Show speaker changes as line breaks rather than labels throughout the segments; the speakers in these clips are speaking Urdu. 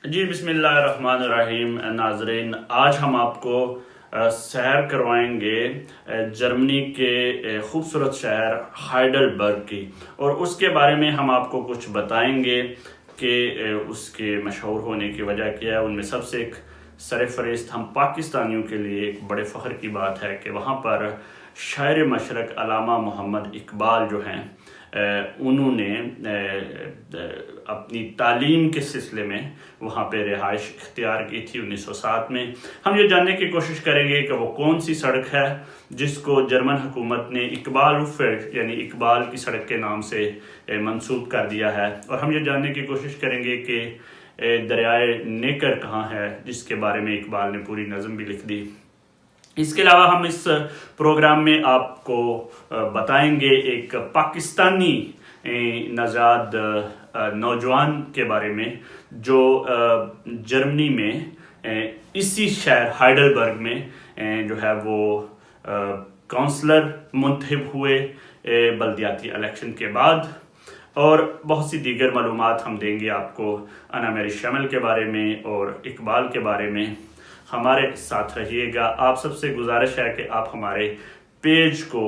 جی بسم اللہ الرحمن الرحیم ناظرین، آج ہم آپ کو سیر کروائیں گے جرمنی کے خوبصورت شہر ہائیڈلبرگ کی، اور اس کے بارے میں ہم آپ کو کچھ بتائیں گے کہ اس کے مشہور ہونے کی وجہ کیا ہے۔ ان میں سب سے ایک سرفہرست ہم پاکستانیوں کے لیے ایک بڑے فخر کی بات ہے کہ وہاں پر شاعر مشرق علامہ محمد اقبال جو ہیں انہوں نے اپنی تعلیم کے سلسلے میں وہاں پہ رہائش اختیار کی تھی 1907 میں۔ ہم یہ جاننے کی کوشش کریں گے کہ وہ کون سی سڑک ہے جس کو جرمن حکومت نے اقبال فیلڈ یعنی اقبال کی سڑک کے نام سے منسوب کر دیا ہے، اور ہم یہ جاننے کی کوشش کریں گے کہ دریائے نیکر کہاں ہے جس کے بارے میں اقبال نے پوری نظم بھی لکھ دی۔ اس کے علاوہ ہم اس پروگرام میں آپ کو بتائیں گے ایک پاکستانی نژاد نوجوان کے بارے میں جو جرمنی میں اسی شہر ہائیڈلبرگ میں جو ہے وہ کونسلر منتخب ہوئے بلدیاتی الیکشن کے بعد، اور بہت سی دیگر معلومات ہم دیں گے آپ کو انا میری شمل کے بارے میں اور اقبال کے بارے میں۔ ہمارے ساتھ رہیے گا۔ آپ سب سے گزارش ہے کہ آپ ہمارے پیج کو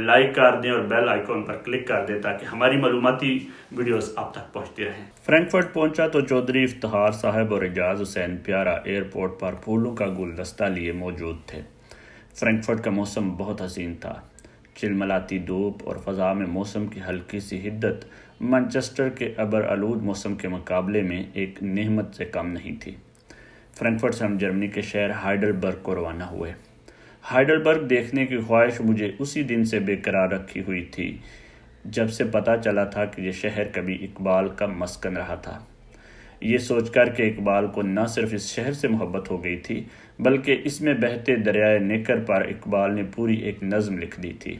لائک کر دیں اور بیل آئیکن پر کلک کر دیں تاکہ ہماری معلوماتی ویڈیوز آپ تک پہنچتی رہیں۔ فرینکفرٹ پہنچا تو چودھری افتخار صاحب اور اعجاز حسین پیارا ایئرپورٹ پر پھولوں کا گلدستہ لیے موجود تھے۔ فرینکفرٹ کا موسم بہت حسین تھا۔ چلملاتی دھوپ اور فضا میں موسم کی ہلکی سی حدت مانچسٹر کے ابر آلود موسم کے مقابلے میں ایک نعمت سے کم نہیں تھی۔ فرینکفرٹ سے ہم جرمنی کے شہر ہائیڈلبرگ کو روانہ ہوئے۔ ہائیڈلبرگ دیکھنے کی خواہش مجھے اسی دن سے بے قرار رکھی ہوئی تھی جب سے پتہ چلا تھا کہ یہ شہر کبھی اقبال کا مسکن رہا تھا۔ یہ سوچ کر کہ اقبال کو نہ صرف اس شہر سے محبت ہو گئی تھی بلکہ اس میں بہتے دریائے نیکر پر اقبال نے پوری ایک نظم لکھ دی تھی۔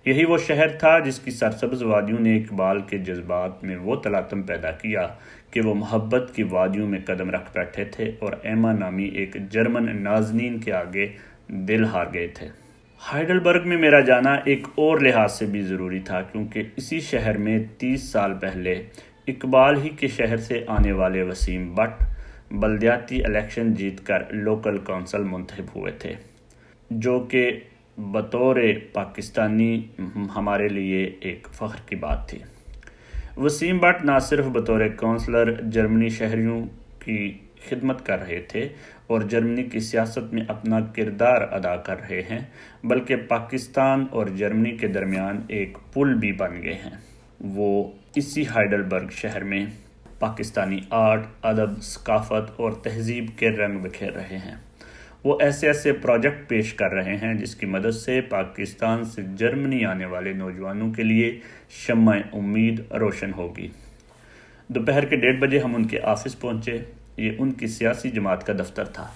یہی وہ شہر تھا جس کی سرسبز وادیوں نے اقبال کے جذبات میں وہ تلاطم پیدا کیا کہ وہ محبت کی وادیوں میں قدم رکھ بیٹھے تھے اور ایما نامی ایک جرمن نازنین کے آگے دل ہار گئے تھے۔ ہائیڈلبرگ میں میرا جانا ایک اور لحاظ سے بھی ضروری تھا کیونکہ اسی شہر میں 30 سال پہلے اقبال ہی کے شہر سے آنے والے وسیم بٹ بلدیاتی الیکشن جیت کر لوکل کونسل منتخب ہوئے تھے، جو کہ بطور پاکستانی ہمارے لیے ایک فخر کی بات تھی۔ وسیم بٹ نہ صرف بطور کونسلر جرمنی شہریوں کی خدمت کر رہے تھے اور جرمنی کی سیاست میں اپنا کردار ادا کر رہے ہیں بلکہ پاکستان اور جرمنی کے درمیان ایک پل بھی بن گئے ہیں۔ وہ اسی ہائیڈلبرگ شہر میں پاکستانی آرٹ، ادب، ثقافت اور تہذیب کے رنگ بکھیر رہے ہیں۔ وہ ایسے پروجیکٹ پیش کر رہے ہیں جس کی مدد سے پاکستان سے جرمنی آنے والے نوجوانوں کے لیے شمع امید روشن ہوگی۔ دوپہر کے 1:30 بجے ہم ان کے آفس پہنچے۔ یہ ان کی سیاسی جماعت کا دفتر تھا۔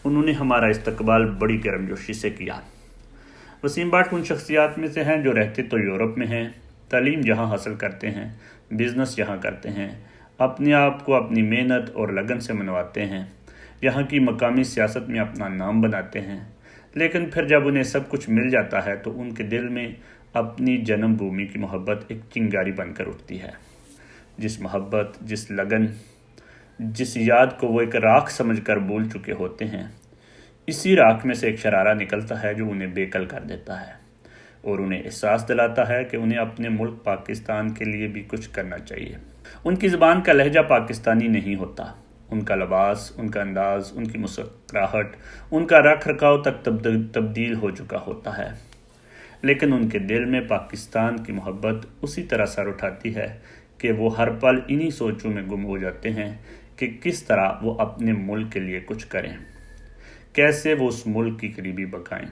انہوں نے ہمارا استقبال بڑی گرمجوشی سے کیا۔ وسیم بٹ ان شخصیات میں سے ہیں جو رہتے تو یورپ میں ہیں، تعلیم جہاں حاصل کرتے ہیں، بزنس یہاں کرتے ہیں، اپنے آپ کو اپنی محنت اور لگن سے منواتے ہیں، یہاں کی مقامی سیاست میں اپنا نام بناتے ہیں، لیکن پھر جب انہیں سب کچھ مل جاتا ہے تو ان کے دل میں اپنی جنم بھومی کی محبت ایک چنگاری بن کر اٹھتی ہے۔ جس محبت، جس لگن، جس یاد کو وہ ایک راکھ سمجھ کر بھول چکے ہوتے ہیں، اسی راکھ میں سے ایک شرارہ نکلتا ہے جو انہیں بے کل کر دیتا ہے اور انہیں احساس دلاتا ہے کہ انہیں اپنے ملک پاکستان کے لیے بھی کچھ کرنا چاہیے۔ ان کی زبان کا لہجہ پاکستانی نہیں ہوتا، ان کا لباس، ان کا انداز، ان کی مسکراہٹ، ان کا رکھ رکھاؤ تک تبدیل ہو چکا ہوتا ہے، لیکن ان کے دل میں پاکستان کی محبت اسی طرح سر اٹھاتی ہے کہ وہ ہر پل انہی سوچوں میں گم ہو جاتے ہیں کہ کس طرح وہ اپنے ملک کے لیے کچھ کریں، کیسے وہ اس ملک کی قریبی بقائیں۔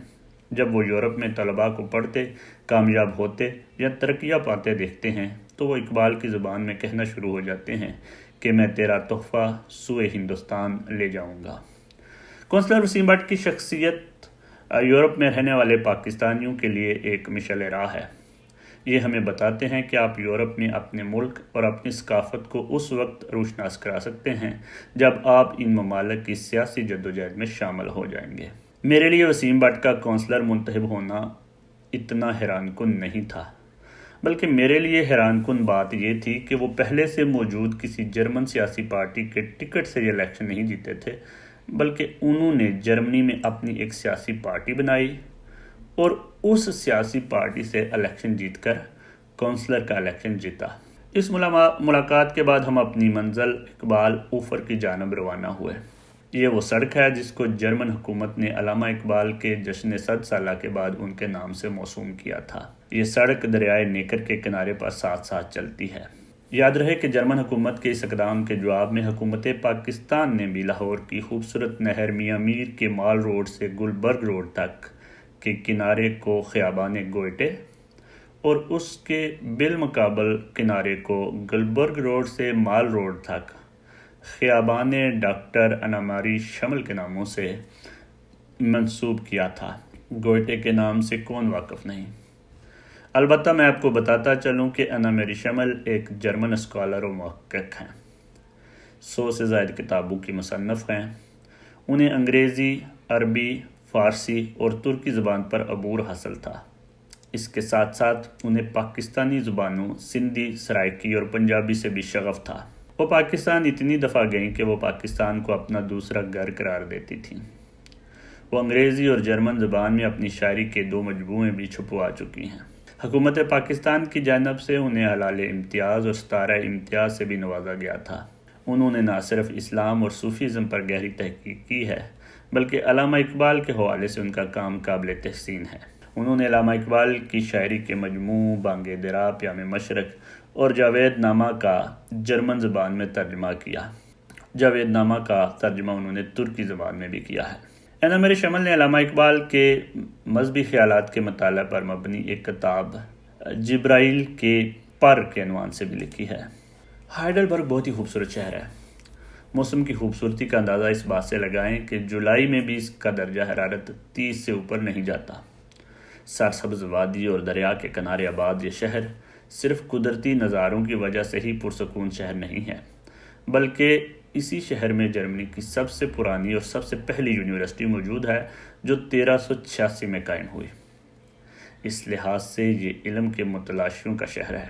جب وہ یورپ میں طلباء کو پڑھتے، کامیاب ہوتے یا ترقیاں پاتے دیکھتے ہیں تو وہ اقبال کی زبان میں کہنا شروع ہو جاتے ہیں کہ میں تیرا تحفہ سوئے ہندوستان لے جاؤں گا۔ کونسلر وسیم بٹ کی شخصیت یورپ میں رہنے والے پاکستانیوں کے لیے ایک مشعل راہ ہے۔ یہ ہمیں بتاتے ہیں کہ آپ یورپ میں اپنے ملک اور اپنی ثقافت کو اس وقت روشناس کرا سکتے ہیں جب آپ ان ممالک کی سیاسی جدوجہد میں شامل ہو جائیں گے۔ میرے لیے وسیم بٹ کا کونسلر منتخب ہونا اتنا حیران کن نہیں تھا۔
بلکہ میرے لیے حیران کن بات یہ تھی کہ وہ پہلے سے موجود کسی جرمن سیاسی پارٹی کے ٹکٹ سے یہ الیکشن نہیں جیتے تھے، بلکہ انہوں نے جرمنی میں اپنی ایک سیاسی پارٹی بنائی اور اس سیاسی پارٹی سے الیکشن جیت کر کونسلر کا الیکشن جیتا۔ اس ملاقات کے بعد ہم اپنی منزل اقبال اوفر کی جانب روانہ ہوئے۔ یہ وہ سڑک ہے جس کو جرمن حکومت نے علامہ اقبال کے جشن 100 سالہ کے بعد ان کے نام سے موسوم کیا تھا۔ یہ سڑک دریائے نیکر کے کنارے پر ساتھ ساتھ چلتی ہے۔ یاد رہے کہ جرمن حکومت کے اس اقدام کے جواب میں حکومت پاکستان نے بھی لاہور کی خوبصورت نہر میاں میر کے مال روڈ سے گلبرگ روڈ تک کے کنارے کو خیابان گوئٹے اور اس کے بالمقابل کنارے کو گلبرگ روڈ سے مال روڈ تک خیابان ڈاکٹر اناماری شمل کے ناموں سے منسوب کیا تھا۔ گوئٹے کے نام سے کون واقف نہیں؟ البتہ میں آپ کو بتاتا چلوں کہ اناماری شمل ایک جرمن اسکالر و محقق ہیں، 100 سے زائد کتابوں کی مصنف ہیں۔ انہیں انگریزی، عربی، فارسی اور ترکی زبان پر عبور حاصل تھا۔ اس کے ساتھ ساتھ انہیں پاکستانی زبانوں سندھی، سرائکی اور پنجابی سے بھی شغف تھا۔ وہ پاکستان اتنی دفعہ گئیں کہ وہ پاکستان کو اپنا دوسرا گھر قرار دیتی تھیں۔ وہ انگریزی اور جرمن زبان میں اپنی شاعری کے 2 مجموعے بھی چھپوا چکی ہیں۔ حکومت پاکستان کی جانب سے انہیں حلال امتیاز اور ستارہ امتیاز سے بھی نوازا گیا تھا۔ انہوں نے نہ صرف اسلام اور صوفیزم پر گہری تحقیق کی ہے، بلکہ علامہ اقبال کے حوالے سے ان کا کام قابل تحسین ہے۔ انہوں نے علامہ اقبال کی شاعری کے مجموع بانگ درا، پیام مشرق اور جاوید نامہ کا جرمن زبان میں ترجمہ کیا۔ جاوید نامہ کا ترجمہ انہوں نے ترکی زبان میں بھی کیا ہے۔ اناماری شمل نے علامہ اقبال کے مذہبی خیالات کے مطالعہ پر مبنی ایک کتاب جبرائیل کے پر کے عنوان سے بھی لکھی ہے۔ ہائیڈلبرگ بہت ہی خوبصورت شہر ہے۔ موسم کی خوبصورتی کا اندازہ اس بات سے لگائیں کہ جولائی میں بھی اس کا درجہ حرارت 30 سے اوپر نہیں جاتا۔ سرسبز وادی اور دریا کے کنارے آباد یہ شہر صرف قدرتی نظاروں کی وجہ سے ہی پرسکون شہر نہیں ہے، بلکہ اسی شہر میں جرمنی کی سب سے پرانی اور سب سے پہلی یونیورسٹی موجود ہے جو 1386 میں قائم ہوئی۔ اس لحاظ سے یہ علم کے متلاشیوں کا شہر ہے۔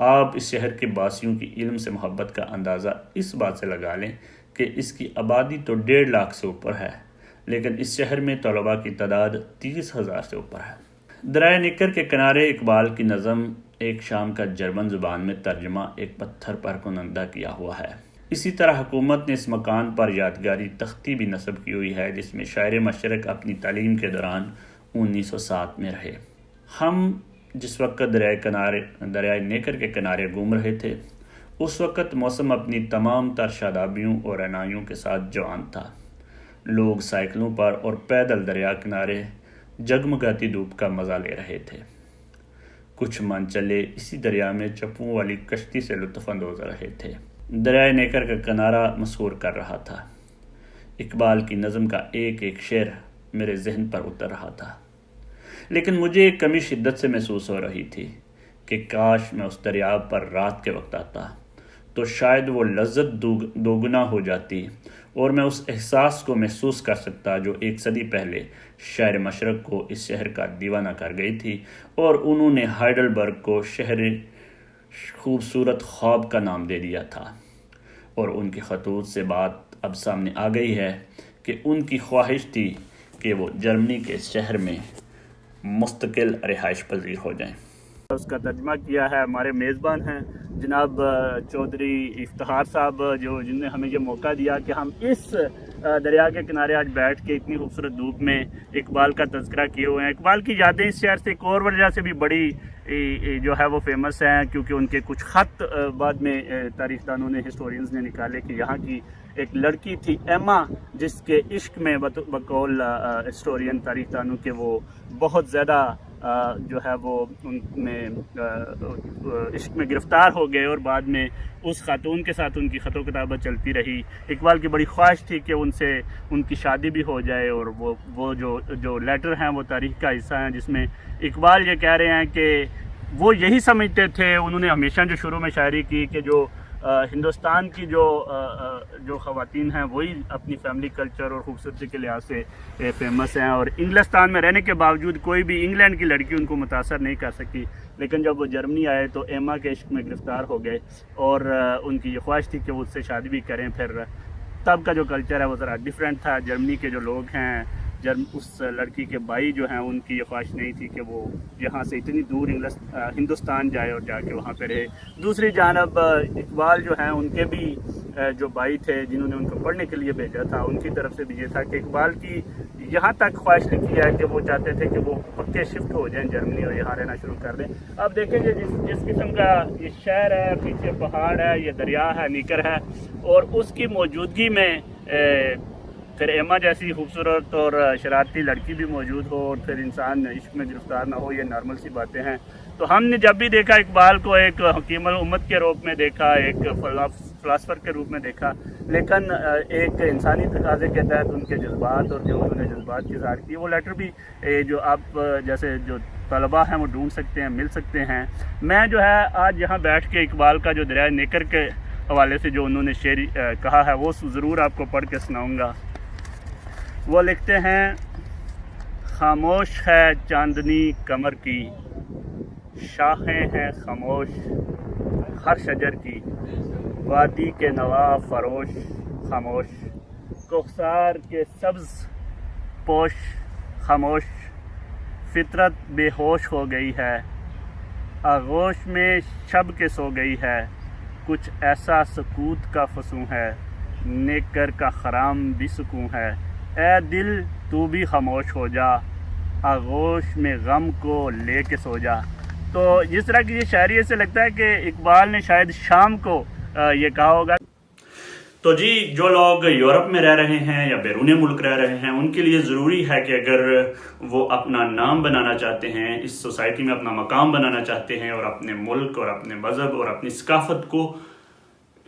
آپ اس شہر کے باسیوں کی علم سے محبت کا اندازہ اس بات سے لگا لیں کہ اس کی آبادی تو 1.5 لاکھ سے اوپر ہے، لیکن اس شہر میں طلباء کی تعداد 30,000 سے اوپر ہے۔ دریائے نیکر کے کنارے اقبال کی نظم ایک شام کا جرمن زبان میں ترجمہ ایک پتھر پر کنندہ کیا ہوا ہے۔ اسی طرح حکومت نے اس مکان پر یادگاری تختی بھی نصب کی ہوئی ہے جس میں شاعر مشرق اپنی تعلیم کے دوران 1907 میں رہے۔ ہم جس وقت دریائے نیکر کے کنارے گھوم رہے تھے اس وقت موسم اپنی تمام تر شادابیوں اور رعنائیوں کے ساتھ جوان تھا۔ لوگ سائیکلوں پر اور پیدل دریا کنارے جگمگاتی دھوپ کا مزہ لے رہے تھے۔ کچھ منچلے اسی دریا میں چپوں والی کشتی سے لطف اندوز رہے تھے۔ دریائے نیکر کا کنارہ مسحور کر رہا تھا۔ اقبال کی نظم کا ایک ایک شعر میرے ذہن پر اتر رہا تھا، لیکن مجھے ایک کمی شدت سے محسوس ہو رہی تھی کہ کاش میں اس دریا پر رات کے وقت آتا تو شاید وہ لذت دوگنا ہو جاتی اور میں اس احساس کو محسوس کر سکتا جو 1 صدی پہلے شاعر مشرق کو اس شہر کا دیوانہ کر گئی تھی، اور انہوں نے ہائیڈلبرگ کو شہر خوبصورت خواب کا نام دے دیا تھا۔ اور ان کی خطوط سے بات اب سامنے آ گئی ہے کہ ان کی خواہش تھی کہ وہ جرمنی کے شہر میں مستقل رہائش پذیر ہو جائیں۔ اس کا ترجمہ کیا ہے ہمارے میزبان ہیں جناب چودھری افتخار صاحب، جن نے ہمیں یہ موقع دیا کہ ہم اس دریا کے کنارے آج بیٹھ کے اتنی خوبصورت دھوپ میں اقبال کا تذکرہ کیے ہوئے ہیں۔ اقبال کی یادیں اس شہر سے ایک اور وجہ سے بھی بڑی جو ہے وہ فیمس ہیں، کیونکہ ان کے کچھ خط بعد میں تاریخ دانوں نے، ہسٹورینز نے نکالے کہ یہاں کی ایک لڑکی تھی ایما، جس کے عشق میں بقول ہسٹورین تاریخ دانوں کے وہ بہت زیادہ جو ہے وہ ان میں عشق میں گرفتار ہو گئے، اور بعد میں اس خاتون کے ساتھ ان کی خط و کتابت چلتی رہی۔ اقبال کی بڑی خواہش تھی کہ ان کی شادی بھی ہو جائے، اور وہ جو لیٹر ہیں وہ تاریخ کا حصہ ہیں جس میں اقبال یہ کہہ رہے ہیں کہ وہ یہی سمجھتے تھے، انہوں نے ہمیشہ جو شروع میں شاعری کی کہ جو ہندوستان کی جو خواتین ہیں وہی اپنی فیملی کلچر اور خوبصورتی کے لحاظ سے فیمس ہیں، اور انگلستان میں رہنے کے باوجود کوئی بھی انگلینڈ کی لڑکی ان کو متاثر نہیں کر سکی۔ لیکن جب وہ جرمنی آئے تو ایما کے عشق میں گرفتار ہو گئے اور ان کی یہ خواہش تھی کہ وہ اس سے شادی بھی کریں. پھر تب کا جو کلچر ہے وہ ذرا ڈیفرنٹ تھا. جرمنی کے جو لوگ ہیں اس لڑکی کے بھائی جو ہیں ان کی یہ خواہش نہیں تھی کہ وہ یہاں سے اتنی دور ہندوستان جائے اور جا کے وہاں پہ رہے. دوسری جانب اقبال جو ہیں ان کے بھی جو بھائی تھے جنہوں نے ان کو پڑھنے کے لیے بھیجا تھا, ان کی طرف سے بھی یہ تھا کہ اقبال کی یہاں تک خواہش لکھی ہے کہ وہ چاہتے تھے کہ وہ پکے شفٹ ہو جائیں جرمنی اور یہاں رہنا شروع کر دیں. اب دیکھیں کہ جس قسم کا یہ شہر ہے, پیچھے پہاڑ ہے, یہ دریا ہے, نیکر ہے, اور اس کی موجودگی میں پھر ایما جیسی خوبصورت اور شرارتی لڑکی بھی موجود ہو اور پھر انسان عشق میں گرفتار نہ ہو, یہ نارمل سی باتیں ہیں. تو ہم نے جب بھی دیکھا اقبال کو ایک حکیم الامت کے روپ میں دیکھا, ایک فلاسفر کے روپ میں دیکھا, لیکن ایک انسانی تقاضے کے تحت ان کے جذبات اور جو انہوں نے جذبات کی اظہار کی وہ لیٹر بھی جو آپ جیسے جو طلباء ہیں وہ ڈھونڈ سکتے ہیں, مل سکتے ہیں. میں جو ہے آج یہاں بیٹھ کے اقبال کا جو دریائے نیکر کے حوالے سے جو انہوں نے شعر کہا ہے وہ ضرور آپ کو پڑھ کے سناؤں گا. وہ لکھتے ہیں, خاموش ہے چاندنی کمر کی, شاخیں ہیں خاموش ہر شجر کی, وادی کے نوا فروش خاموش, کوثر کے سبز پوش خاموش, فطرت بے ہوش ہو گئی ہے, آغوش میں شب کے سو گئی ہے, کچھ ایسا سکوت کا فسوں ہے, نیکر کا خرام بھی سکون ہے, اے دل تو بھی خاموش ہو جا, آغوش میں غم کو لے کے سو جا. تو جس طرح کی یہ شاعری سے لگتا ہے کہ اقبال نے شاید شام کو یہ کہا ہوگا.
تو جی, جو لوگ یورپ میں رہ رہے ہیں یا بیرون ملک رہ رہے ہیں ان کے لیے ضروری ہے کہ اگر وہ اپنا نام بنانا چاہتے ہیں, اس سوسائٹی میں اپنا مقام بنانا چاہتے ہیں اور اپنے ملک اور اپنے مذہب اور اپنی ثقافت کو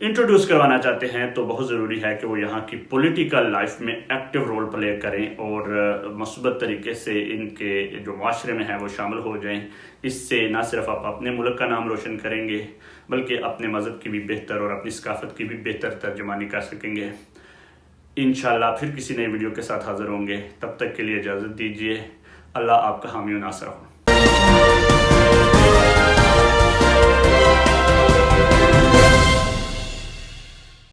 انٹروڈیوس کروانا چاہتے ہیں, تو بہت ضروری ہے کہ وہ یہاں کی پولیٹیکل لائف میں ایکٹیو رول پلے کریں اور مثبت طریقے سے ان کے جو معاشرے میں ہیں وہ شامل ہو جائیں. اس سے نہ صرف آپ اپنے ملک کا نام روشن کریں گے بلکہ اپنے مذہب کی بھی بہتر اور اپنی ثقافت کی بھی بہتر ترجمانی کر سکیں گے. انشاءاللہ پھر کسی نئی ویڈیو کے ساتھ حاضر ہوں گے. تب تک کے لیے اجازت دیجیے. اللہ آپ کا حامی و ناصر ہو.